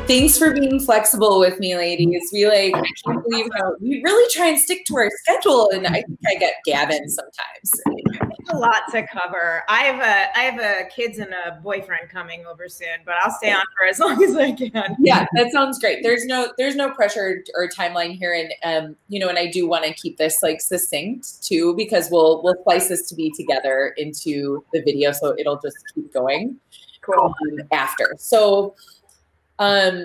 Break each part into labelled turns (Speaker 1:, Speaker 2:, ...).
Speaker 1: Thanks for being flexible with me, ladies. I can't believe how we really try and stick to our schedule, and I think I get Gavin sometimes.
Speaker 2: A lot to cover. I have a kids and a boyfriend coming over soon, but I'll stay on for as long as I can.
Speaker 1: Yeah, that sounds great. There's no pressure or timeline here, and and I do want to keep this like succinct too, because we'll slice this to be together into the video, so it'll just keep going.
Speaker 2: Cool.
Speaker 1: After. So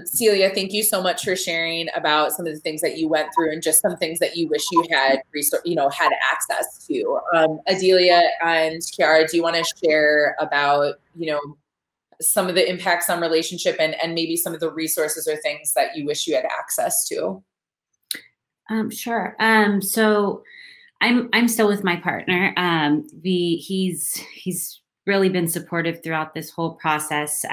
Speaker 1: Celia, thank you so much for sharing about some of the things that you went through and just some things that you wish you had had access to. Adelia and Kiara, do you want to share about some of the impacts on relationship and maybe some of the resources or things that you wish you had access to?
Speaker 3: Sure. So I'm still with my partner. He's really been supportive throughout this whole process.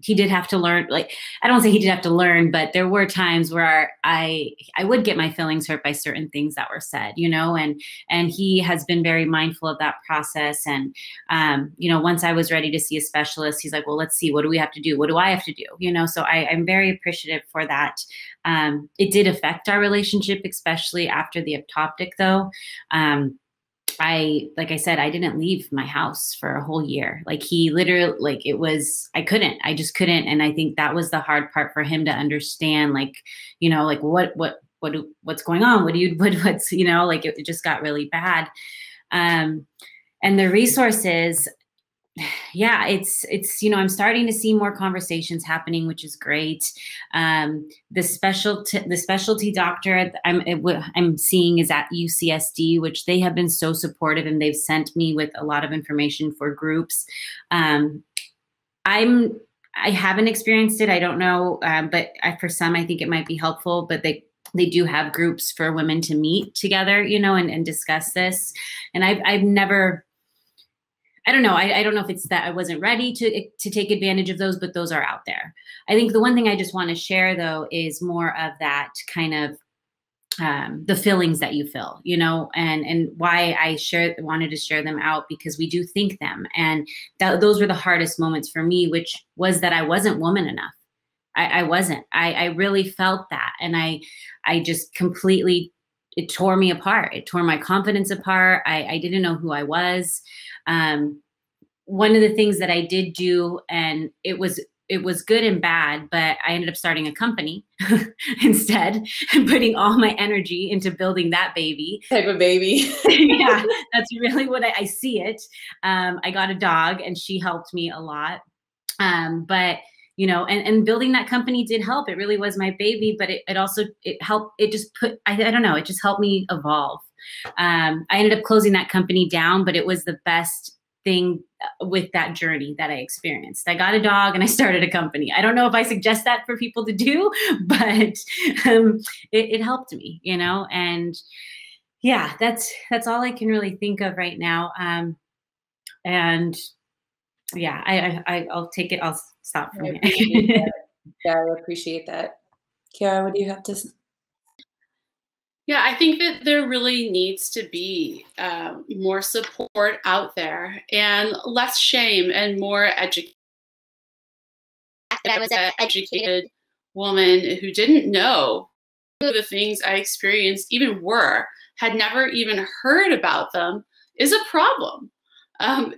Speaker 3: He did have to learn, I don't say he did have to learn, but there were times where I would get my feelings hurt by certain things that were said, and he has been very mindful of that process. And, once I was ready to see a specialist, he's like, well, let's see, what do we have to do? What do I have to do? So I'm very appreciative for that. It did affect our relationship, especially after the ectopic though. Like I said, I didn't leave my house for a whole year. He literally, I just couldn't. And I think that was the hard part for him to understand, what's going on? It just got really bad. And the resources, yeah, it's I'm starting to see more conversations happening, which is great. The specialty doctor I'm seeing is at UCSD, which they have been so supportive, and they've sent me with a lot of information for groups. I haven't experienced it. I don't know, but for some, I think it might be helpful. But they do have groups for women to meet together, and discuss this. And I've never. I don't know. I don't know if it's that I wasn't ready to take advantage of those, but those are out there. I think the one thing I just want to share though is more of that kind of the feelings that you feel, and why I wanted to share them out, because we do think them, and those were the hardest moments for me, which was that I wasn't woman enough. I wasn't. I really felt that, and I just completely. It tore me apart. It tore my confidence apart. I didn't know who I was. One of the things that I did do, and it was good and bad, but I ended up starting a company instead and putting all my energy into building that baby.
Speaker 1: Type of baby.
Speaker 3: Yeah, that's really what I see it. I got a dog and she helped me a lot. But and building that company did help. It really was my baby, but it also helped. It just I don't know, it just helped me evolve. I ended up closing that company down, but it was the best thing with that journey that I experienced. I got a dog and I started a company. I don't know if I suggest that for people to do, but it helped me, and yeah, that's all I can really think of right now. And yeah, I'll take it. I'll stop from here.
Speaker 1: Yeah, I appreciate that. Kiara, what do you have to say?
Speaker 4: Yeah, I think that there really needs to be more support out there and less shame and more education. I was an educated woman who didn't know who the things I experienced even were, had never even heard about them, is a problem.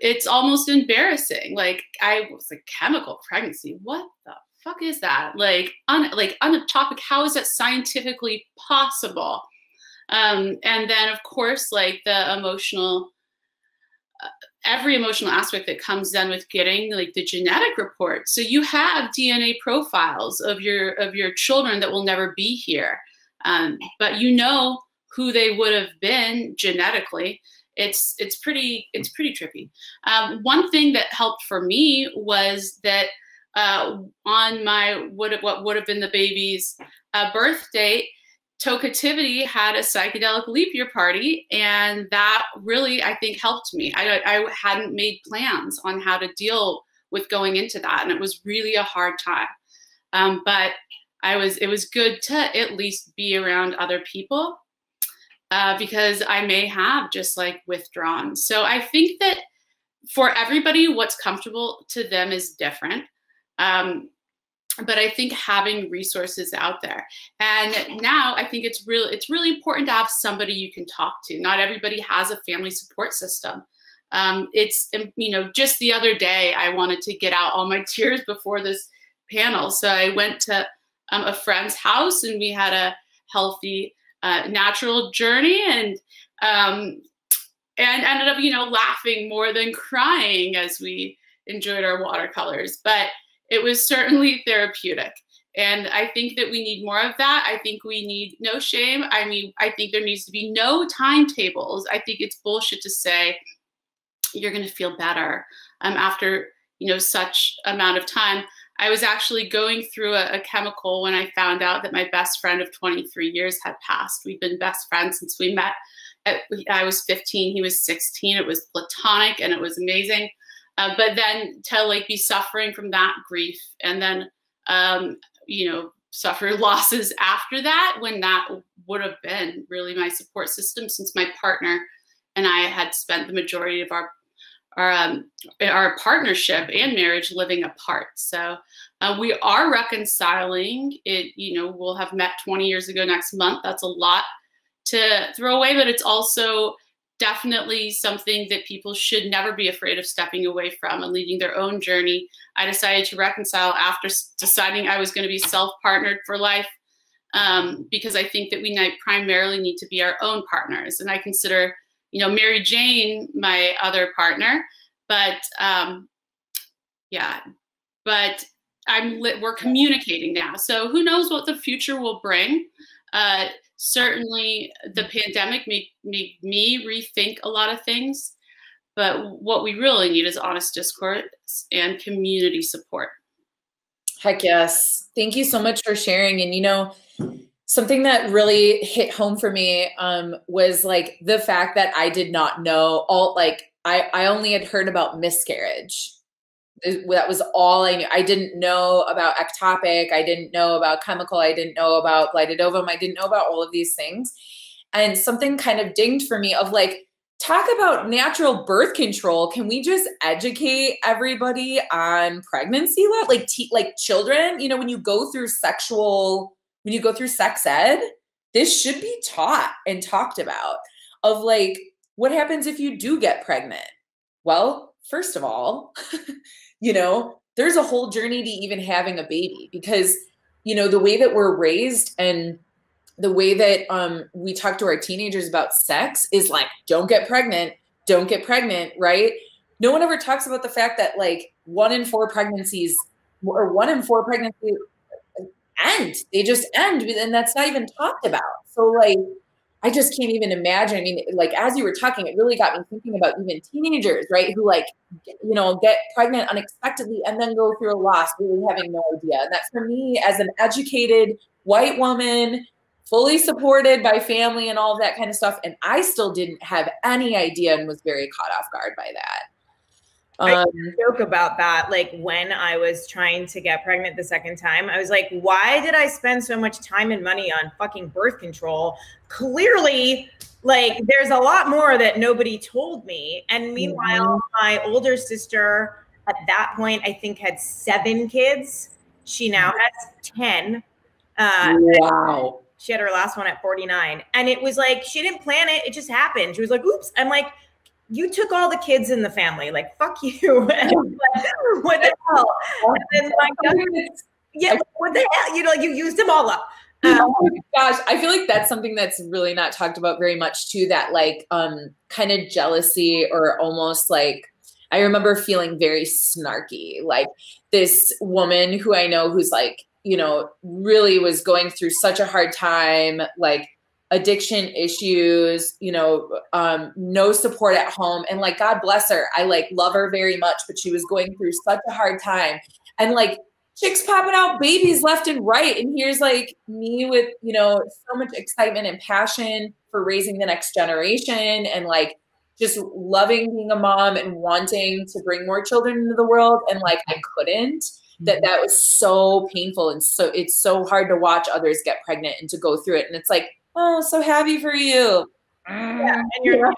Speaker 4: It's almost embarrassing. I was like, chemical pregnancy, what the fuck is that? On a topic, how is that scientifically possible? And then of course, the emotional, every emotional aspect that comes then with getting the genetic report. So you have DNA profiles of your children that will never be here. But who they would have been genetically. It's pretty trippy. One thing that helped for me was that on my what would have been the baby's birth date, Tokativity had a psychedelic leap year party, and that really, I think, helped me. I hadn't made plans on how to deal with going into that, and it was really a hard time. But it was good to at least be around other people because I may have just withdrawn. So I think that for everybody, what's comfortable to them is different. but I think having resources out there, and now I think it's really important to have somebody you can talk to. Not everybody has a family support system. It's, you know, just the other day I wanted to get out all my tears before this panel, so I went to a friend's house and we had a healthy natural journey, and ended up, you know, laughing more than crying as we enjoyed our watercolors. But it was certainly therapeutic. And I think that we need more of that. I think we need no shame. I mean, I think there needs to be no timetables. I think it's bullshit to say you're going to feel better after, you know, such amount of time. I was actually going through a chemical when I found out that my best friend of 23 years had passed. We've been best friends since we met. I was 15, he was 16. It was platonic and it was amazing. But then to like be suffering from that grief and then, you know, suffer losses after that, when that would have been really my support system, since my partner and I had spent the majority of our partnership and marriage living apart. So we are reconciling it. You know, we'll have met 20 years ago next month. That's a lot to throw away, but it's also definitely something that people should never be afraid of stepping away from and leading their own journey. I decided to reconcile after deciding I was going to be self-partnered for life, because I think that we primarily need to be our own partners. And I consider, you know, Mary Jane my other partner, but yeah, but we're communicating now. So who knows what the future will bring. Certainly the pandemic made me rethink a lot of things, but what we really need is honest discourse and community support.
Speaker 1: Heck yes. Thank you so much for sharing. And, you know, something that really hit home for me was like the fact that I did not know I only had heard about miscarriage. That was all I knew. I didn't know about ectopic. I didn't know about chemical. I didn't know about blighted ovum. I didn't know about all of these things. And something kind of dinged for me of like, talk about natural birth control. Can we just educate everybody on pregnancy? Like children, you know, when you go through sex ed, this should be taught and talked about of like, what happens if you do get pregnant? Well, first of all, you know, there's a whole journey to even having a baby, because, you know, the way that we're raised and the way that we talk to our teenagers about sex is like, don't get pregnant, right? No one ever talks about the fact that like 1 in 4 pregnancies end. They just end, and that's not even talked about. So like, I just can't even imagine. I mean, like, as you were talking, it really got me thinking about even teenagers, right? Who like, you know, get pregnant unexpectedly and then go through a loss, really having no idea. And that's for me as an educated white woman, fully supported by family and all of that kind of stuff. And I still didn't have any idea and was very caught off guard by that.
Speaker 2: I joke about that. Like when I was trying to get pregnant the second time, I was like, why did I spend so much time and money on fucking birth control? Clearly, like there's a lot more that nobody told me. And meanwhile, my older sister at that point, I think had 7 kids. She now has 10.
Speaker 1: Wow.
Speaker 2: She had her last one at 49. And it was like, she didn't plan it. It just happened. She was like, oops. I'm like, you took all the kids in the family, like, fuck you. What the hell? And then my cousin, yeah, what the hell? You know, you used them all up.
Speaker 1: Oh my gosh, I feel like that's something that's really not talked about very much too, that like kind of jealousy, or almost like, I remember feeling very snarky, like this woman who I know who's like, you know, really was going through such a hard time, like addiction issues, you know, no support at home. And like, God bless her. I like love her very much, but she was going through such a hard time. And like chicks popping out babies left and right. And here's like me with, you know, so much excitement and passion for raising the next generation, and like just loving being a mom and wanting to bring more children into the world. And like, I couldn't. That was so painful. And so it's so hard to watch others get pregnant and to go through it. And it's like, oh, so happy for you.
Speaker 2: Yeah, and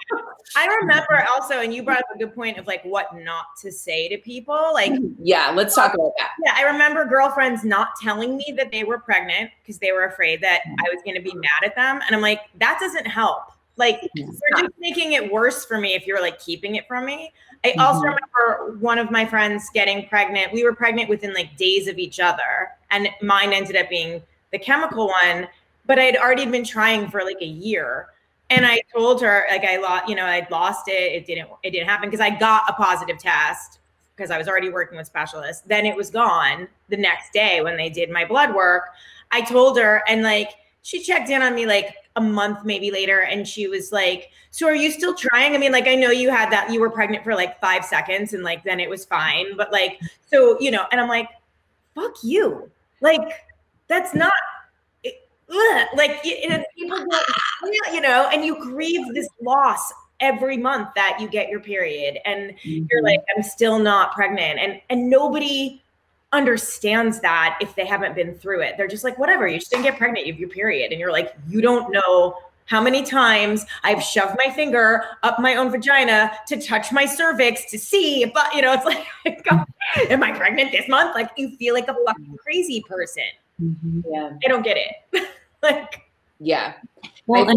Speaker 2: I remember also, and you brought up a good point of like what not to say to people. Like,
Speaker 1: yeah, let's talk about that.
Speaker 2: Yeah, I remember girlfriends not telling me that they were pregnant because they were afraid that I was going to be mad at them. And I'm like, that doesn't help. Like, you're just making it worse for me if you're like keeping it from me. I also remember one of my friends getting pregnant. We were pregnant within like days of each other, and mine ended up being the chemical one, but I'd already been trying for like a year. And I told her, like, I'd lost it. It didn't happen because I got a positive test because I was already working with specialists. Then it was gone the next day when they did my blood work. I told her, and like, she checked in on me like a month maybe later, and she was like, so are you still trying? I mean, like, I know you were pregnant for like 5 seconds and like, then it was fine. But like, so, and I'm like, fuck you. Like, that's not, like, people go, and you grieve this loss every month that you get your period, and you're like, I'm still not pregnant, and nobody understands that if they haven't been through it. They're just like, whatever, you just didn't get pregnant, you have your period. And you're like, you don't know how many times I've shoved my finger up my own vagina to touch my cervix to see, but it's like, am I pregnant this month? Like, you feel like a fucking crazy person.
Speaker 1: Yeah,
Speaker 2: I don't get it. Like,
Speaker 1: yeah.
Speaker 3: Well,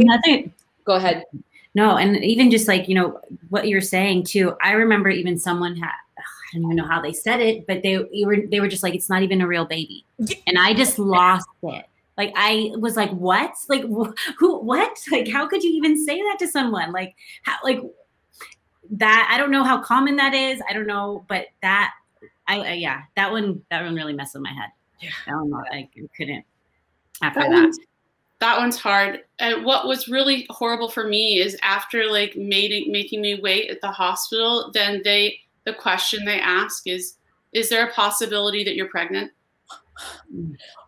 Speaker 1: go ahead.
Speaker 3: No, and even just like, what you're saying too, I remember even someone I don't even know how they said it, but they were just like, it's not even a real baby. And I just lost it. Like, I was like, what? Like, who, what? Like, how could you even say that to someone? Like, how, like that, I don't know how common that is. I don't know, but that one really messed with my head. Yeah. That one, I couldn't after that.
Speaker 4: That one's hard. And what was really horrible for me is after like making me wait at the hospital, then the question they ask is there a possibility that you're pregnant?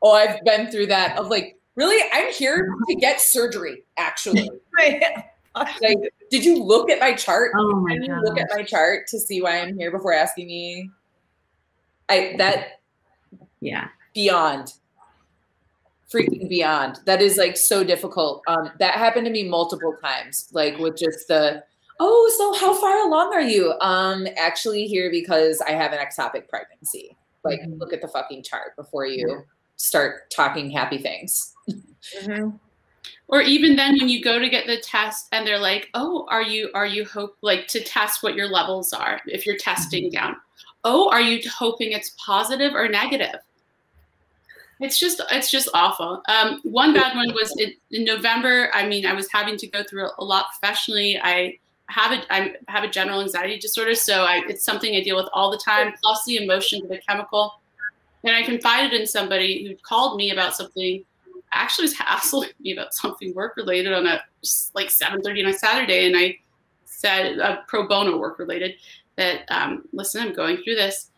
Speaker 1: Oh, I've been through that of like, really? I'm here to get surgery, actually. Like, did you look at my chart?
Speaker 3: Oh my
Speaker 1: God.
Speaker 3: God.
Speaker 1: Look at my chart to see why I'm here before asking me? Beyond. Freaking beyond. That is like so difficult. That happened to me multiple times, like with just so how far along are you? Actually here because I have an ectopic pregnancy. Like, look at the fucking chart before you start talking happy things.
Speaker 4: Or even then when you go to get the test and they're like, oh, are you like to test what your levels are if you're testing down? Oh, are you hoping it's positive or negative? It's just awful. One bad one was in November. I mean, I was having to go through a lot professionally. I have a general anxiety disorder, so it's something I deal with all the time. Plus the emotions of the chemical. And I confided in somebody who called me about something. Actually, was hassling me about something work related on like 7:30 on a Saturday, and I said pro bono work related that listen, I'm going through this.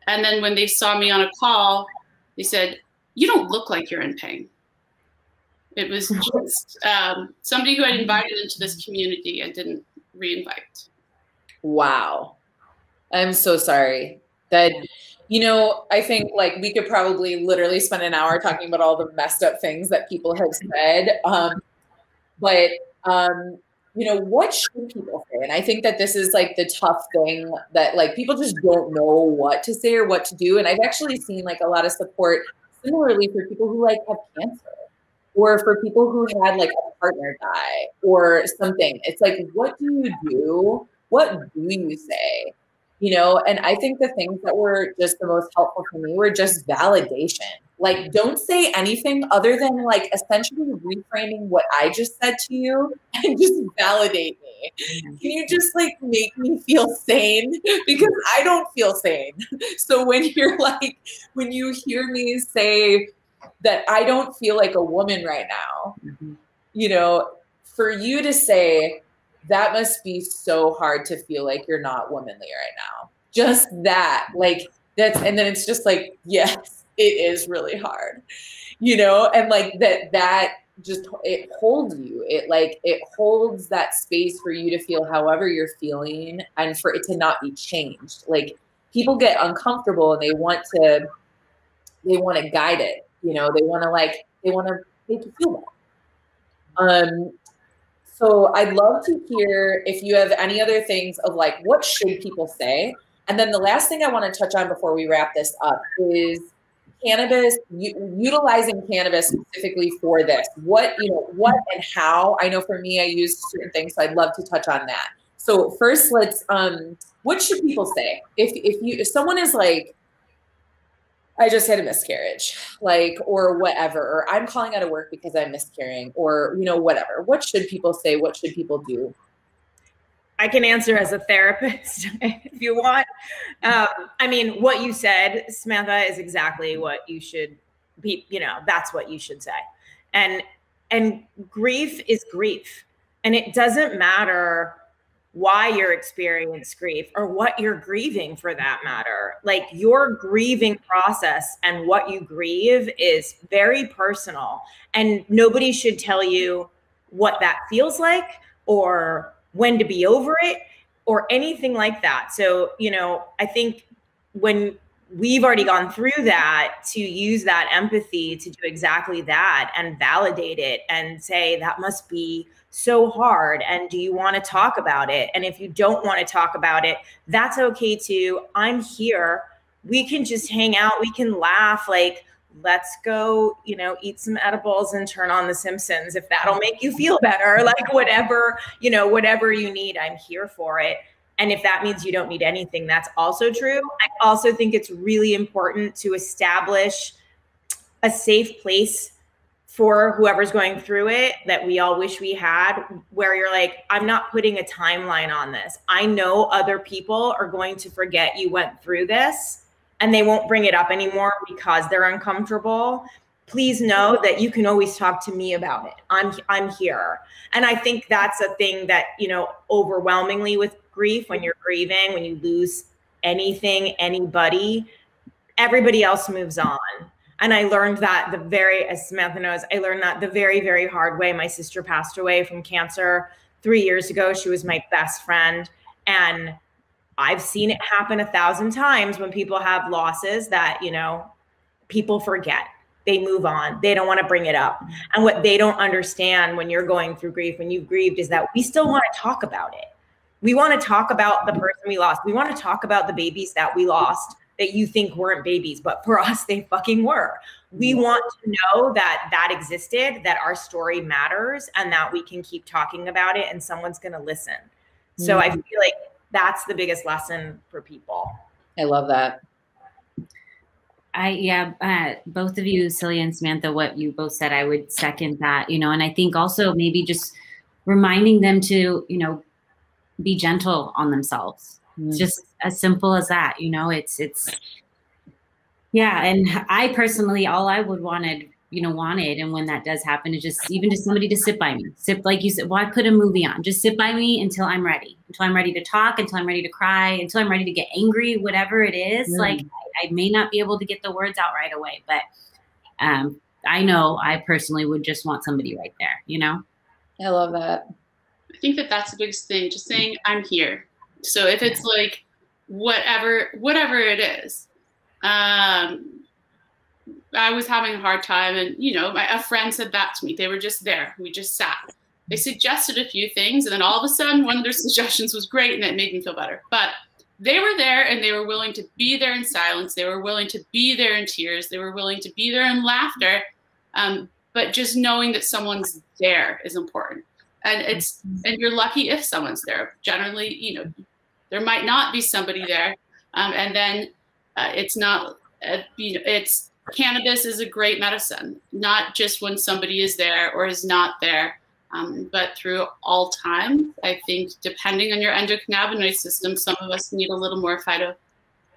Speaker 4: And then when they saw me on a call, they said, you don't look like you're in pain. It was just somebody who I'd invited into this community and didn't re-invite.
Speaker 1: Wow. I'm so sorry. That, I think like we could probably literally spend an hour talking about all the messed up things that people have said. But what should people say? And I think that this is like the tough thing that like people just don't know what to say or what to do. And I've actually seen like a lot of support similarly for people who like have cancer or for people who had like a partner die or something. It's like, what do you do? What do you say? And I think the things that were just the most helpful for me were just validation. Like, don't say anything other than like essentially reframing what I just said to you and just validate me. Can you just like make me feel sane? Because I don't feel sane. So when you hear me say that I don't feel like a woman right now, for you to say, that must be so hard to feel like you're not womanly right now. Just that, like and then it's just like, yes, it is really hard, and like that just, it holds you. It holds that space for you to feel however you're feeling and for it to not be changed. Like people get uncomfortable and they want to guide it, they want to make you feel that. So I'd love to hear if you have any other things of like, what should people say? And then the last thing I want to touch on before we wrap this up is cannabis, utilizing cannabis specifically for this. What and how? I know for me, I use certain things, so I'd love to touch on that. So first, let's, what should people say? If someone is like, I just had a miscarriage, like, or whatever, or I'm calling out of work because I'm miscarrying, or, whatever. What should people say? What should people do?
Speaker 2: I can answer as a therapist if you want. I mean, what you said, Samantha, is exactly what you should be, that's what you should say. And grief is grief. And it doesn't matter why you're experiencing grief or what you're grieving for that matter. Like, your grieving process and what you grieve is very personal, and nobody should tell you what that feels like or when to be over it or anything like that. So, I think when we've already gone through that, to use that empathy to do exactly that and validate it and say, that must be so hard. And do you want to talk about it? And if you don't want to talk about it, that's okay too. I'm here. We can just hang out. We can laugh. Like, let's go, eat some edibles and turn on The Simpsons if that'll make you feel better. Like, whatever you need, I'm here for it. And if that means you don't need anything, that's also true. I also think it's really important to establish a safe place for whoever's going through it that we all wish we had, where you're like, I'm not putting a timeline on this. I know other people are going to forget you went through this and they won't bring it up anymore because they're uncomfortable. Please know that you can always talk to me about it. I'm here. And I think that's a thing that, overwhelmingly with grief, when you're grieving, when you lose anything, anybody, everybody else moves on. And I learned that as Samantha knows, I learned that the very, very hard way. My sister passed away from cancer 3 years ago. She was my best friend. And I've seen it happen 1,000 times when people have losses that, people forget. They move on. They don't want to bring it up. And what they don't understand when you're going through grief, when you've grieved, is that we still want to talk about it. We want to talk about the person we lost. We want to talk about the babies that we lost that you think weren't babies, but for us, they fucking were. We want to know that existed, that our story matters, and that we can keep talking about it and someone's going to listen. So I feel like that's the biggest lesson for people.
Speaker 1: I love that.
Speaker 3: Both of you, Celia and Samantha, what you both said, I would second that, and I think also maybe just reminding them to, be gentle on themselves. It's just as simple as that, and I personally, all I would wanted, and when that does happen, is just somebody to sit by me, like you said, why put a movie on? Just sit by me until I'm ready to talk, until I'm ready to cry, until I'm ready to get angry, whatever it is. Like, I may not be able to get the words out right away, but I know I personally would just want somebody right there,
Speaker 1: I love that.
Speaker 4: I think that's the biggest thing, just saying, I'm here. So if it's like, whatever it is, I was having a hard time, and a friend said that to me. They were just there. We just sat. They suggested a few things, and then all of a sudden, one of their suggestions was great, and it made me feel better. But they were there, and they were willing to be there in silence. They were willing to be there in tears. They were willing to be there in laughter. But just knowing that someone's there is important. And you're lucky if someone's there. Generally, there might not be somebody there. And then it's not, it's cannabis is a great medicine, not just when somebody is there or is not there, but through all time. I think depending on your endocannabinoid system, some of us need a little more phyto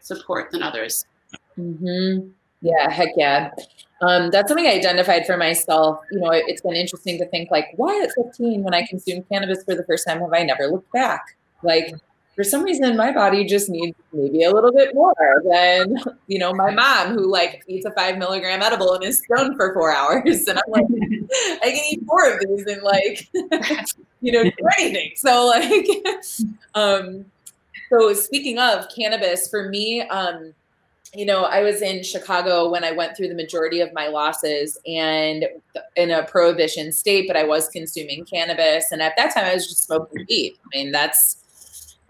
Speaker 4: support than others.
Speaker 1: Mm-hmm. Yeah, heck yeah. That's something I identified for myself. It's been interesting to think, like, why at 15, when I consumed cannabis for the first time, have I never looked back? Like, for some reason, my body just needs maybe a little bit more than, my mom, who like eats a 5 milligram edible and is stoned for 4 hours. And I'm like, I can eat 4 of these and like, do anything. So like, so speaking of cannabis, for me, you know, I was in Chicago when I went through the majority of my losses and in a prohibition state, but I was consuming cannabis. And at that time I was just smoking weed. I mean, I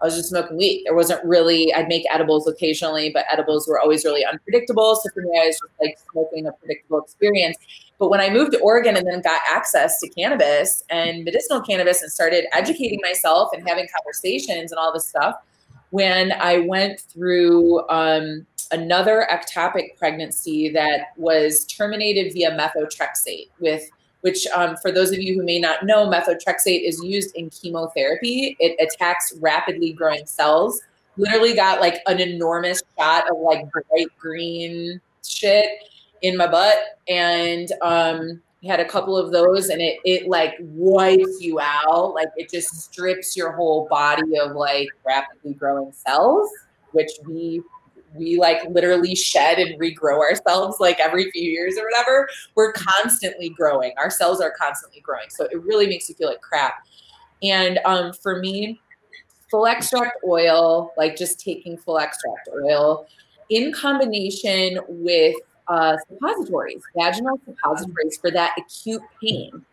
Speaker 1: was just smoking weed. There wasn't really, I'd make edibles occasionally, but edibles were always really unpredictable. So for me, I was just like smoking a predictable experience. But when I moved to Oregon and then got access to cannabis and medicinal cannabis and started educating myself and having conversations and all this stuff, when I went through another ectopic pregnancy that was terminated via methotrexate, which for those of you who may not know, methotrexate is used in chemotherapy. It attacks rapidly growing cells. Literally got like an enormous shot of like bright green shit in my butt, and had a couple of those, and it like wipes you out. Like it just strips your whole body of like rapidly growing cells, which we like literally shed and regrow ourselves like every few years or whatever. We're constantly growing. Our cells are constantly growing. So it really makes you feel like crap. And for me, full extract oil, like just taking full extract oil in combination with suppositories, vaginal suppositories for that acute pain.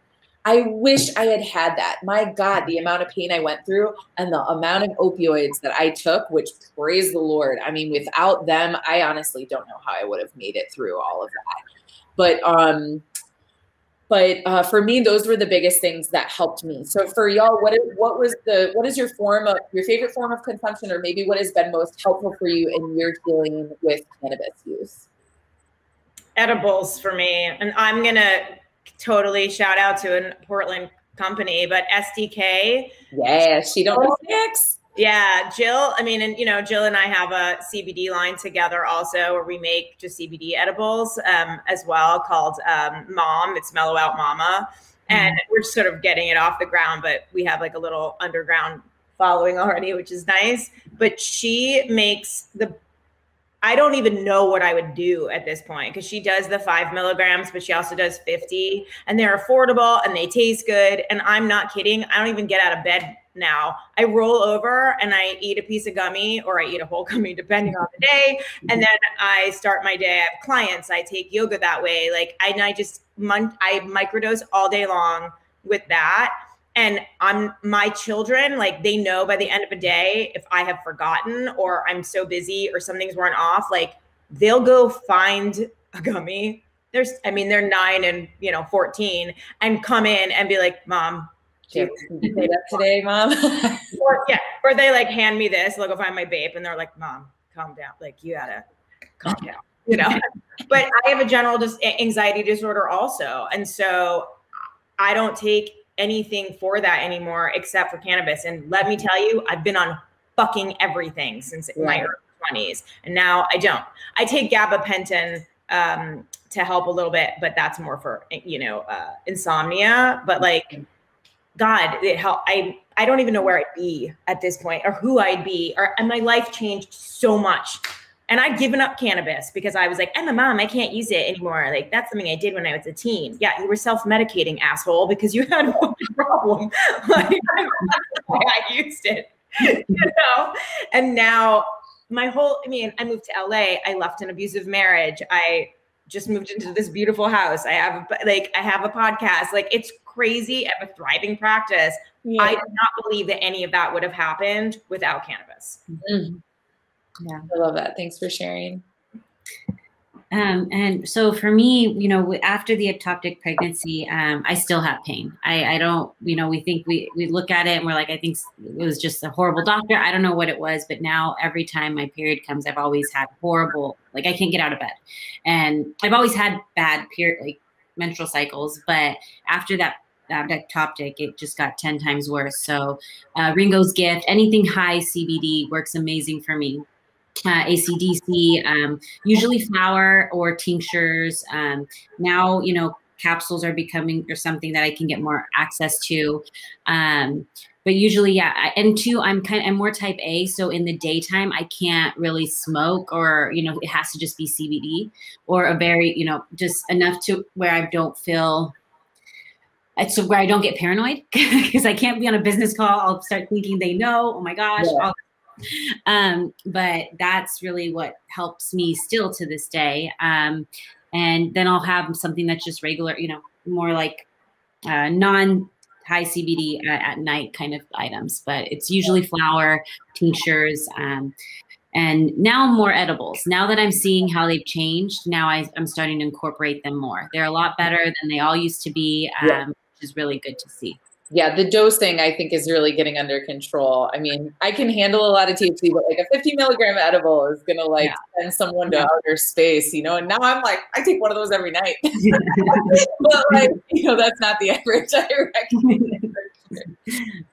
Speaker 1: I wish I had that. My God, the amount of pain I went through and the amount of opioids that I took, which praise the Lord. I mean, without them, I honestly don't know how I would have made it through all of that. But for me, those were the biggest things that helped me. So for y'all, what is your favorite form of consumption, or maybe what has been most helpful for you in your healing with cannabis use?
Speaker 2: Edibles for me. And I'm going to totally shout out to a Portland company, but SDK.
Speaker 1: Yeah, she don't know sticks.
Speaker 2: Yeah, Jill. I mean, and you know, Jill and I have a CBD line together also, where we make just CBD edibles as well, called Mom. It's Mellow Out Mama, and we're sort of getting it off the ground, but we have like a little underground following already, which is nice. But she makes I don't even know what I would do at this point, because she does the 5 milligrams, but she also does 50, and they're affordable and they taste good. And I'm not kidding. I don't even get out of bed now. I roll over and I eat a piece of gummy, or I eat a whole gummy depending on the day. And then I start my day. I have clients. I take yoga that way. Like I microdose all day long with that. And my children, like they know by the end of a day, if I have forgotten or I'm so busy or something's run off, like they'll go find a gummy. They're 9 and 14, and come in and be like, Mom,
Speaker 1: did you say that today, Mom?
Speaker 2: or they like hand me this, they'll go find my vape, and they're like, Mom, calm down. Like you gotta calm down, But I have a general anxiety disorder also. And so I don't take anything for that anymore except for cannabis. And let me tell you, I've been on fucking everything since my early 20s, and now I don't. I take gabapentin to help a little bit, but that's more for insomnia. But like, God, it helped. I don't even know where I'd be at this point, or who I'd be, and my life changed so much. And I'd given up cannabis because I was like, I'm a mom, I can't use it anymore. Like that's something I did when I was a teen. Yeah, you were self-medicating, asshole, because you had a problem. Like I used it, And now I moved to LA. I left an abusive marriage. I just moved into this beautiful house. I have a podcast. Like it's crazy. I have a thriving practice. Yeah. I do not believe that any of that would have happened without cannabis.
Speaker 1: Mm-hmm. Yeah, I love that. Thanks for sharing.
Speaker 3: And so for me, after the ectopic pregnancy, I still have pain. I don't, we think we look at it and we're like, I think it was just a horrible doctor. I don't know what it was, but now every time my period comes, I've always had horrible, like I can't get out of bed. And I've always had bad menstrual cycles, but after that ectopic, it just got 10 times worse. So Ringo's Gift, anything high CBD works amazing for me. ACDC, usually flower or tinctures. Now, capsules are becoming or something that I can get more access to. But usually, yeah. And two, I'm more type A. So in the daytime, I can't really smoke, or, it has to just be CBD, or a very, just enough to where I don't feel, it's where I don't get paranoid, because I can't be on a business call. I'll start thinking they know, oh my gosh, But that's really what helps me still to this day. And then I'll have something that's just regular, you know, more like non-high CBD at night kind of items, but it's usually flower, tinctures, and now more edibles. Now that I'm seeing how they've changed, now I'm starting to incorporate them more. They're a lot better than they all used to be, which is really good to see.
Speaker 1: Yeah, the dosing I think is really getting under control. I mean, I can handle a lot of THC, but like a 50 milligram edible is gonna like send someone to outer space, you know. And now I'm like, I take one of those every night. But like, you know, that's not the average. I recommend.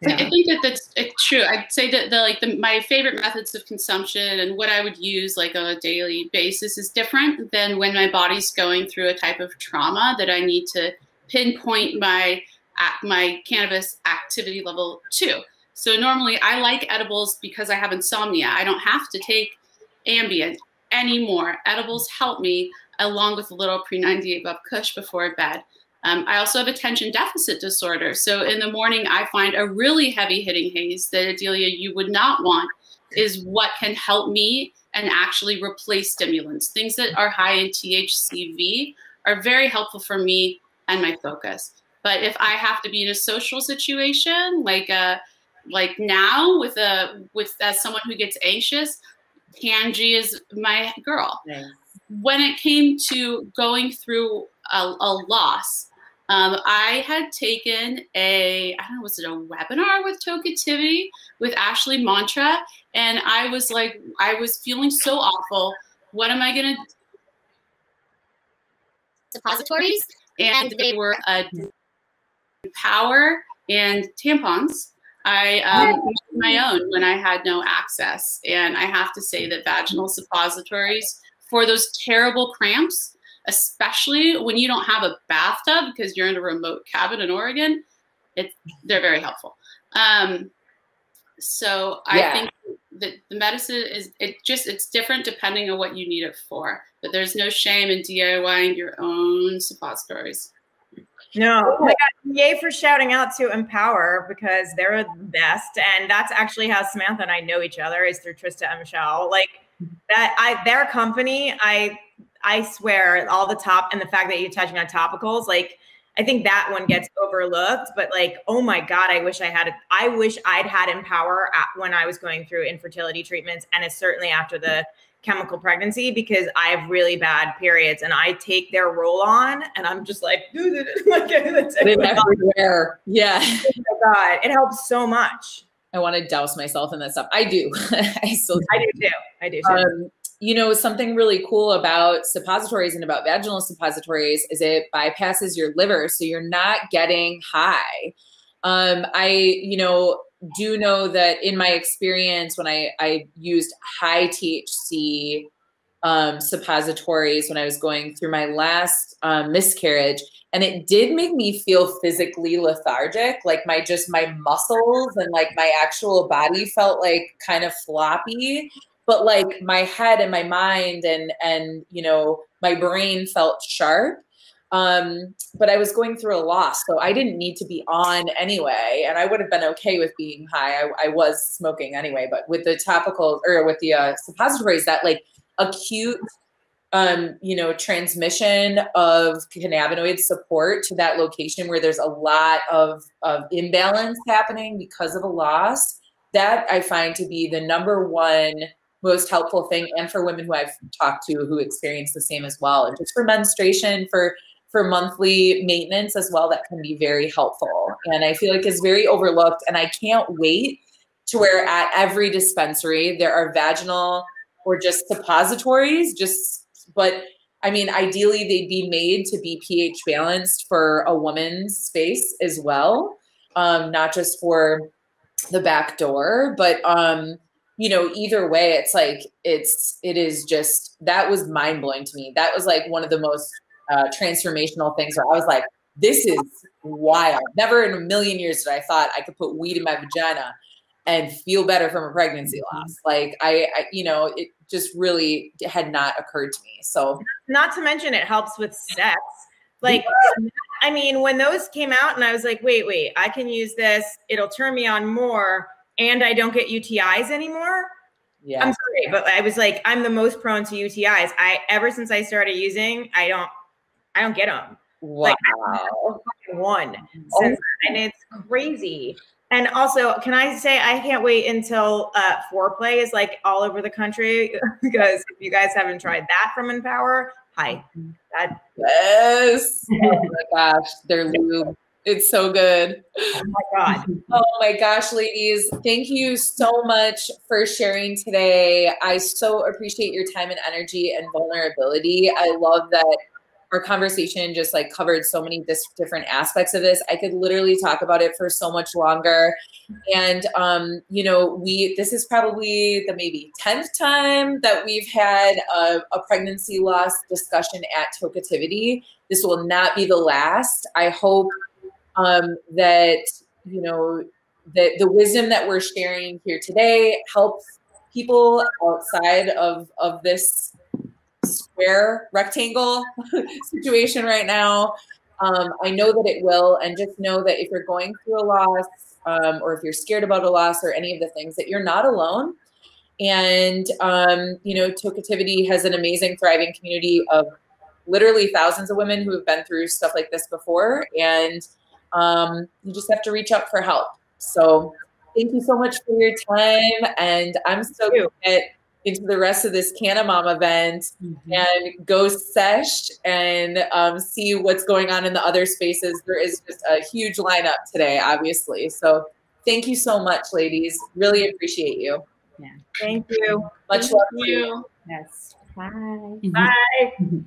Speaker 4: I think that's true. I'd say that my favorite methods of consumption and what I would use like on a daily basis is different than when my body's going through a type of trauma that I need to pinpoint my cannabis activity level to. So normally I like edibles because I have insomnia. I don't have to take Ambien anymore. Edibles help me along with a little pre-98 Bub Kush before bed. I also have attention deficit disorder. So in the morning, I find a really heavy hitting haze that, Adelia, you would not want is what can help me and actually replace stimulants. Things that are high in THCV are very helpful for me and my focus. But if I have to be in a social situation, like now as someone who gets anxious, Tangie is my girl. Nice. When it came to going through a loss, I had taken I don't know, was it a webinar with Tokativity with Ashley Mantra? And I was like, I was feeling so awful. What am I going to do? Suppositories. And they were Power and tampons. I made my own when I had no access. And I have to say that vaginal suppositories for those terrible cramps, especially when you don't have a bathtub because you're in a remote cabin in Oregon, they're very helpful. So I think that the medicine it's different depending on what you need it for. But there's no shame in DIYing your own suppositories.
Speaker 2: No, oh my God, yay for shouting out to Empower because they're the best. And that's actually how Samantha and I know each other is through Trista and Michelle. Like their company, I swear all the top and the fact that you're touching on topicals, like I think that one gets overlooked, but like, oh my God, I wish I'd had Empower when I was going through infertility treatments. And it's certainly after the chemical pregnancy because I have really bad periods and I take their roll on and I'm just like,
Speaker 1: everywhere. Yeah.
Speaker 2: Oh my God, it helps so much.
Speaker 1: I want to douse myself in that stuff. I do. I
Speaker 2: do too.
Speaker 1: You know, something really cool about suppositories and about vaginal suppositories is it bypasses your liver. So you're not getting high. I do know that in my experience when I used high THC suppositories when I was going through my last miscarriage, and it did make me feel physically lethargic, like my muscles and like my actual body felt like kind of floppy, but like my head and my mind and you know, my brain felt sharp. But I was going through a loss, so I didn't need to be on anyway. And I would have been okay with being high. I was smoking anyway, but with the topicals or with the suppositories, that like acute, transmission of cannabinoid support to that location where there's a lot of imbalance happening because of a loss, that I find to be the number one most helpful thing. And for women who I've talked to who experience the same as well, and just for menstruation, for monthly maintenance as well, that can be very helpful. And I feel like it's very overlooked. And I can't wait to where at every dispensary there are vaginal or just suppositories, but I mean, ideally they'd be made to be pH balanced for a woman's space as well. Not just for the back door, but either way, it's like, it is just, that was mind blowing to me. That was like one of the most transformational things where I was like, this is wild. Never in a million years did I thought I could put weed in my vagina and feel better from a pregnancy loss. Like it just really had not occurred to me. So
Speaker 2: not to mention it helps with sex. Like, I mean, when those came out and I was like, wait, I can use this. It'll turn me on more. and I don't get UTIs anymore.
Speaker 1: Yeah.
Speaker 2: I'm sorry, but I was like, I'm the most prone to UTIs. Ever since I started using, I don't get them.
Speaker 1: Wow.
Speaker 2: Like one since, and it's crazy. And also, can I say I can't wait until foreplay is like all over the country, because if you guys haven't tried that from Empower, hi.
Speaker 1: Yes. Oh my gosh, their lube. It's so good.
Speaker 2: Oh my God.
Speaker 1: Oh my gosh, ladies. Thank you so much for sharing today. I so appreciate your time and energy and vulnerability. I love that our conversation just like covered so many different aspects of this. I could literally talk about it for so much longer. And, you know, this is probably the maybe 10th time that we've had a pregnancy loss discussion at Tokeativity. This will not be the last. I hope that, you know, that the wisdom that we're sharing here today helps people outside of this square rectangle situation right now. I know that it will, and just know that if you're going through a loss, or if you're scared about a loss or any of the things, that you're not alone. And, you know, Tokeativity has an amazing, thriving community of literally thousands of women who have been through stuff like this before. And you just have to reach out for help. So thank you so much for your time. And I'm so going to get into the rest of this Canna Mom event and go sesh and see what's going on in the other spaces. There is just a huge lineup today, obviously. So thank you so much, ladies. Really appreciate you.
Speaker 2: Yeah. Thank you.
Speaker 1: Much love
Speaker 4: to you.
Speaker 3: Yes.
Speaker 2: Bye. Bye.